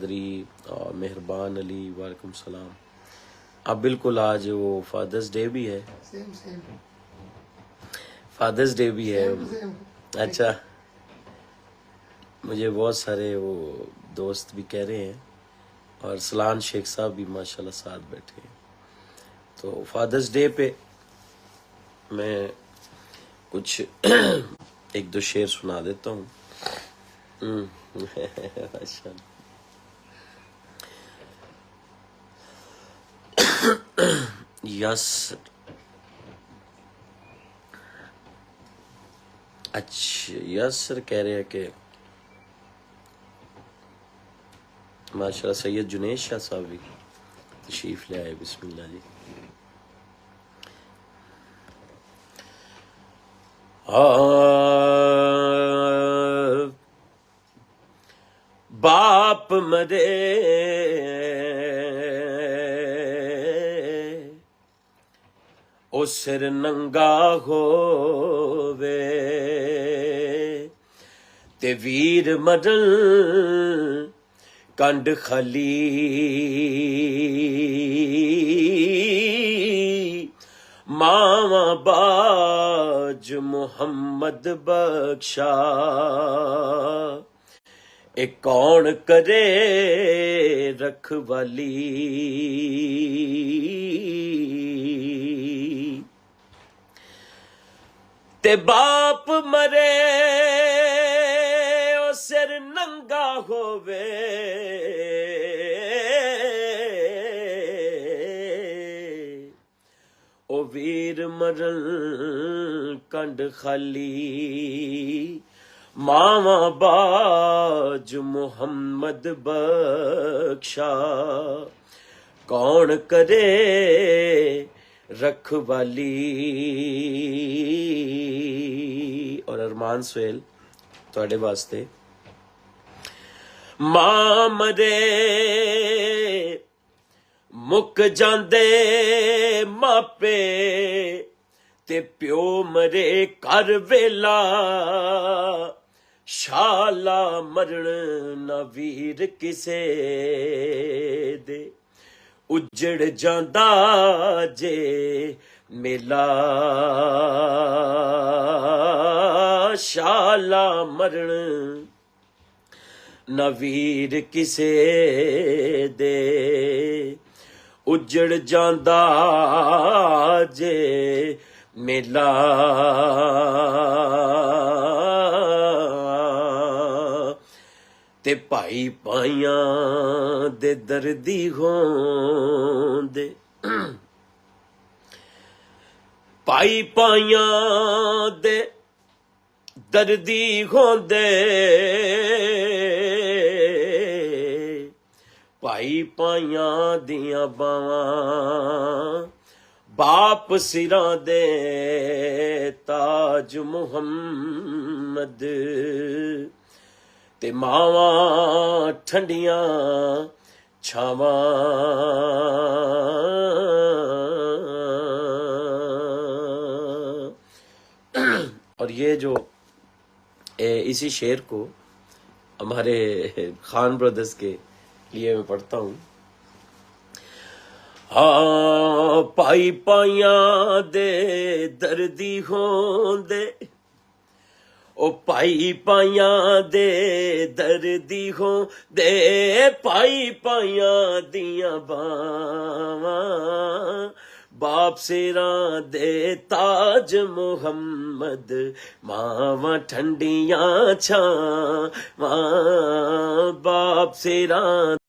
कादरी और मेहरबान अली, वालेकुम सलाम। अब बिल्कुल आज वो फादर्स डे भी है, फादर्स डे भी है। अच्छा, मुझे बहुत सारे वो दोस्त भी कह रहे हैं और सलान शेख साहब भी माशाल्लाह साथ बैठे हैं। तो फादर्स डे पे मैं कुछ एक दो शेर सुना देता हूँ। यस, अच्छा यस कह रहे हैं कि माशाल्लाह सैयद जुनेद शाह साहब भी तशरीफ ले आए। बिस्मिल्लाह जी। बाप मरे ओ सिर नंगा होवे ते वीर मरन कंड खाली। मावा बाज मुहम्मद बख्शा ए कौन करे रखवाली। ते बाप मरे ओ सिर नंगा होवे ओ वीर मरन कंड खाली। मावा बाज मुहम्मद बख्शा कौन करे रखवाली। और अरमान सुहेल तुहाडे वास्ते। मां मरे मुक जांदे मापे ते प्यो मरे कर वेला। शाला मरण ना वीर किसे दे उजड़ जांदा जे मेला। शाला मरण ना वीर किसे दे उजड़ जांदा जे मेला। ते भाई भाइयां दे दर्दी होंदे भाई भाइयां दे दर्दी होंदे भाई भाइयां दियां बावां बाप सिरां दे ताज मुहम्मद। ते मावां ठंडियां छावां और ये जो इसी शेर को हमारे खान ब्रदर्स के लिए मैं पढ़ता हूँ। हाँ पाई पाइयां दे दर्दी होंदे ओ पाई पाइयां दे दर्दी होंदे पाई पाइयां दियां बावां बाप सिरां दे ताज मुहम्मद। मावां ठंडियां छावां बाप सिरां